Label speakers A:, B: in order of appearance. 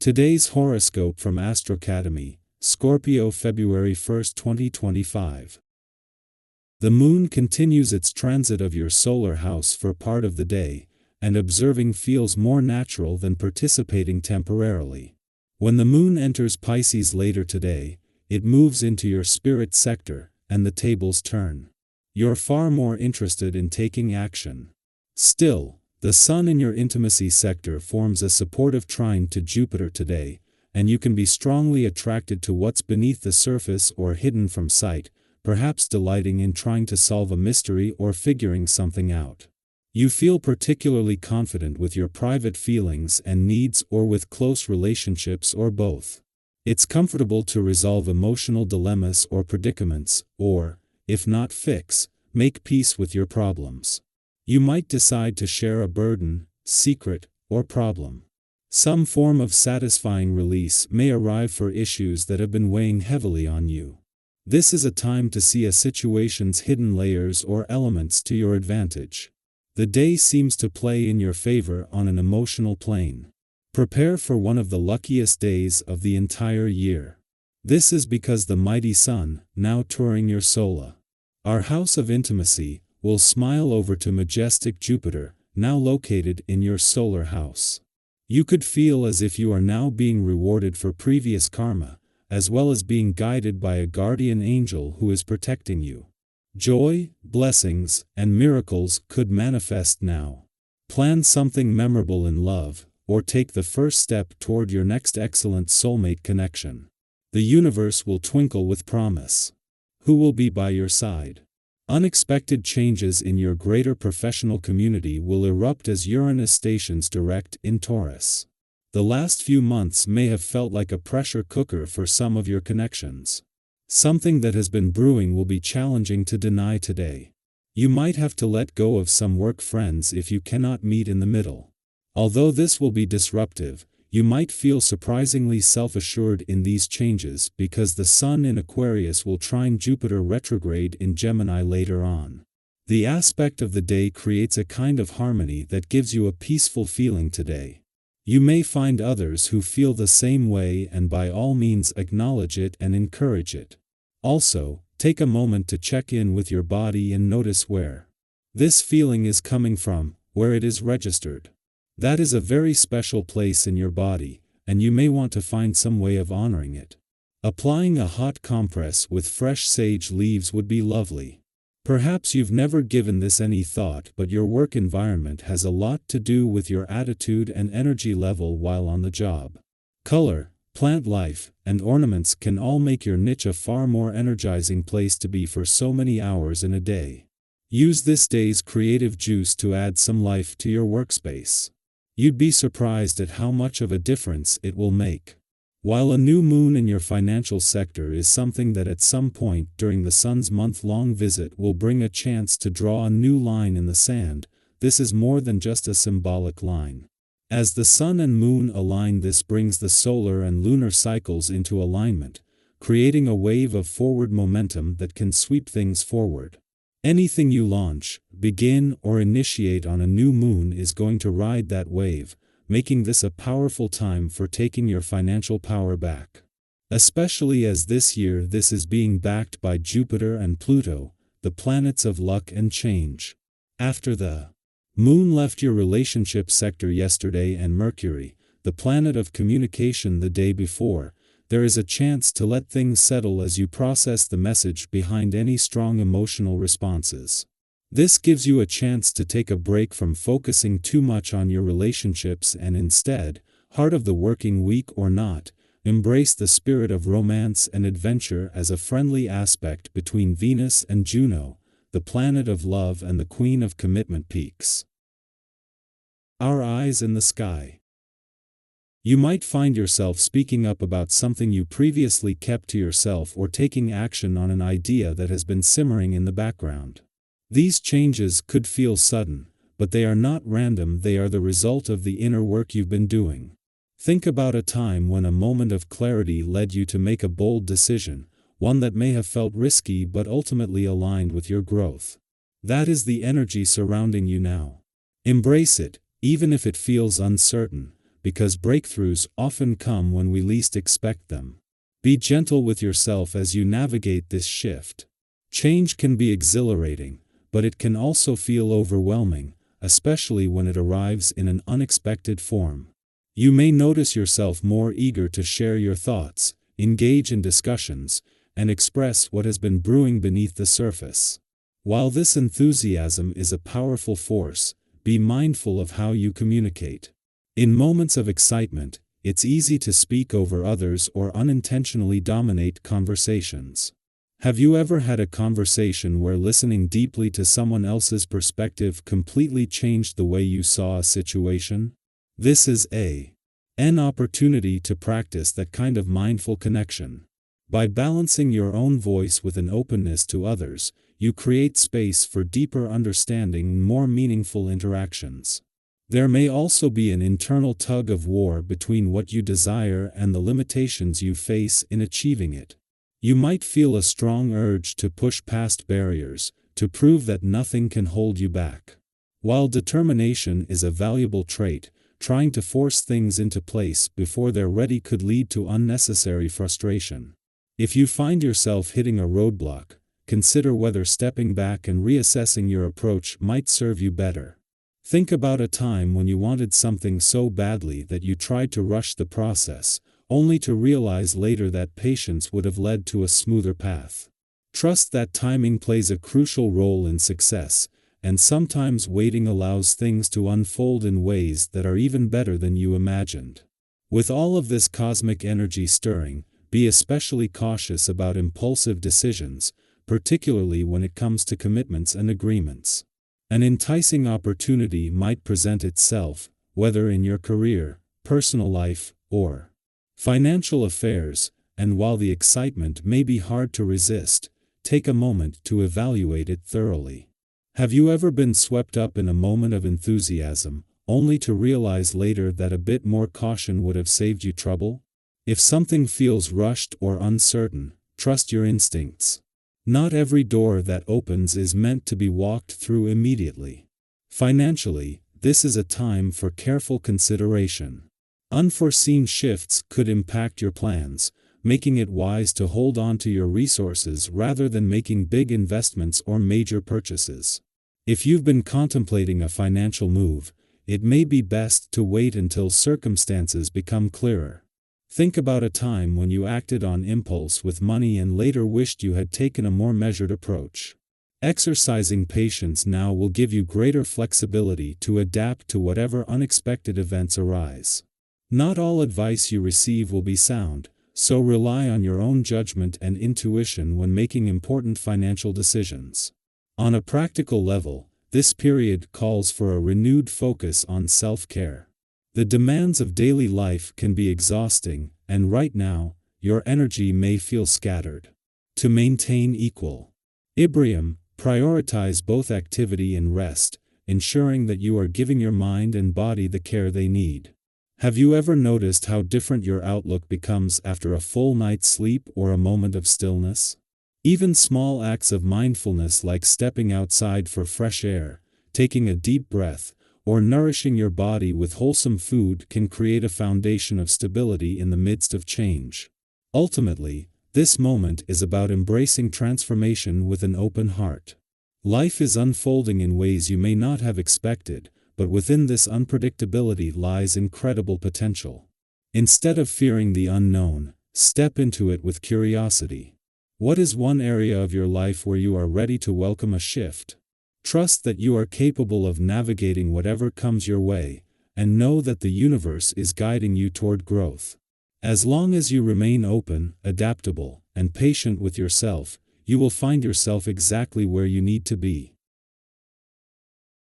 A: Today's horoscope from Astrocademy, Scorpio February 1, 2025. The moon continues its transit of your solar house for part of the day, and observing feels more natural than participating temporarily. When the moon enters Pisces later today, it moves into your spirit sector, and the tables turn. You're far more interested in taking action. Still, the sun in your intimacy sector forms a supportive trine to Jupiter today, and you can be strongly attracted to what's beneath the surface or hidden from sight, perhaps delighting in trying to solve a mystery or figuring something out. You feel particularly confident with your private feelings and needs or with close relationships or both. It's comfortable to resolve emotional dilemmas or predicaments, or, if not fix, make peace with your problems. You might decide to share a burden, secret, or problem. Some form of satisfying release may arrive for issues that have been weighing heavily on you. This is a time to see a situation's hidden layers or elements to your advantage. The day seems to play in your favor on an emotional plane. Prepare for one of the luckiest days of the entire year. This is because the mighty sun, now touring your solar, our house of intimacy, will smile over to majestic Jupiter, now located in your solar house. You could feel as if you are now being rewarded for previous karma, as well as being guided by a guardian angel who is protecting you. Joy, blessings, and miracles could manifest now. Plan something memorable in love, or take the first step toward your next excellent soulmate connection. The universe will twinkle with promise. Who will be by your side? Unexpected changes in your greater professional community will erupt as Uranus stations direct in Taurus. The last few months may have felt like a pressure cooker for some of your connections. Something that has been brewing will be challenging to deny today. You might have to let go of some work friends if you cannot meet in the middle. Although this will be disruptive, you might feel surprisingly self-assured in these changes because the Sun in Aquarius will trine Jupiter retrograde in Gemini later on. The aspect of the day creates a kind of harmony that gives you a peaceful feeling today. You may find others who feel the same way, and by all means acknowledge it and encourage it. Also, take a moment to check in with your body and notice where this feeling is coming from, where it is registered. That is a very special place in your body, and you may want to find some way of honoring it. Applying a hot compress with fresh sage leaves would be lovely. Perhaps you've never given this any thought, but your work environment has a lot to do with your attitude and energy level while on the job. Color, plant life, and ornaments can all make your niche a far more energizing place to be for so many hours in a day. Use this day's creative juice to add some life to your workspace. You'd be surprised at how much of a difference it will make. While a new moon in your financial sector is something that at some point during the sun's month-long visit will bring a chance to draw a new line in the sand, this is more than just a symbolic line. As the sun and moon align, this brings the solar and lunar cycles into alignment, creating a wave of forward momentum that can sweep things forward. Anything you launch, begin, or initiate on a new moon is going to ride that wave, making this a powerful time for taking your financial power back. Especially as this year this is being backed by Jupiter and Pluto, the planets of luck and change. After the moon left your relationship sector yesterday and Mercury, the planet of communication, the day before, there is a chance to let things settle as you process the message behind any strong emotional responses. This gives you a chance to take a break from focusing too much on your relationships and instead, heart of the working week or not, embrace the spirit of romance and adventure as a friendly aspect between Venus and Juno, the planet of love and the queen of commitment peaks. Our eyes in the sky. You might find yourself speaking up about something you previously kept to yourself or taking action on an idea that has been simmering in the background. These changes could feel sudden, but they are not random. They are the result of the inner work you've been doing. Think about a time when a moment of clarity led you to make a bold decision, one that may have felt risky but ultimately aligned with your growth. That is the energy surrounding you now. Embrace it, even if it feels uncertain, because breakthroughs often come when we least expect them. Be gentle with yourself as you navigate this shift. Change can be exhilarating, but it can also feel overwhelming, especially when it arrives in an unexpected form. You may notice yourself more eager to share your thoughts, engage in discussions, and express what has been brewing beneath the surface. While this enthusiasm is a powerful force, be mindful of how you communicate. In moments of excitement, it's easy to speak over others or unintentionally dominate conversations. Have you ever had a conversation where listening deeply to someone else's perspective completely changed the way you saw a situation? This is an opportunity to practice that kind of mindful connection. By balancing your own voice with an openness to others, you create space for deeper understanding and more meaningful interactions. There may also be an internal tug of war between what you desire and the limitations you face in achieving it. You might feel a strong urge to push past barriers, to prove that nothing can hold you back. While determination is a valuable trait, trying to force things into place before they're ready could lead to unnecessary frustration. If you find yourself hitting a roadblock, consider whether stepping back and reassessing your approach might serve you better. Think about a time when you wanted something so badly that you tried to rush the process, only to realize later that patience would have led to a smoother path. Trust that timing plays a crucial role in success, and sometimes waiting allows things to unfold in ways that are even better than you imagined. With all of this cosmic energy stirring, be especially cautious about impulsive decisions, particularly when it comes to commitments and agreements. An enticing opportunity might present itself, whether in your career, personal life, or financial affairs, and while the excitement may be hard to resist, take a moment to evaluate it thoroughly. Have you ever been swept up in a moment of enthusiasm, only to realize later that a bit more caution would have saved you trouble? If something feels rushed or uncertain, trust your instincts. Not every door that opens is meant to be walked through immediately. Financially, this is a time for careful consideration. Unforeseen shifts could impact your plans, making it wise to hold on to your resources rather than making big investments or major purchases. If you've been contemplating a financial move, it may be best to wait until circumstances become clearer. Think about a time when you acted on impulse with money and later wished you had taken a more measured approach. Exercising patience now will give you greater flexibility to adapt to whatever unexpected events arise. Not all advice you receive will be sound, so rely on your own judgment and intuition when making important financial decisions. On a practical level, this period calls for a renewed focus on self-care. The demands of daily life can be exhausting, and right now, your energy may feel scattered. To maintain equilibrium, prioritize both activity and rest, ensuring that you are giving your mind and body the care they need. Have you ever noticed how different your outlook becomes after a full night's sleep or a moment of stillness? Even small acts of mindfulness like stepping outside for fresh air, taking a deep breath, or nourishing your body with wholesome food can create a foundation of stability in the midst of change. Ultimately, this moment is about embracing transformation with an open heart. Life is unfolding in ways you may not have expected, but within this unpredictability lies incredible potential. Instead of fearing the unknown, step into it with curiosity. What is one area of your life where you are ready to welcome a shift? Trust that you are capable of navigating whatever comes your way, and know that the universe is guiding you toward growth. As long as you remain open, adaptable, and patient with yourself, you will find yourself exactly where you need to be.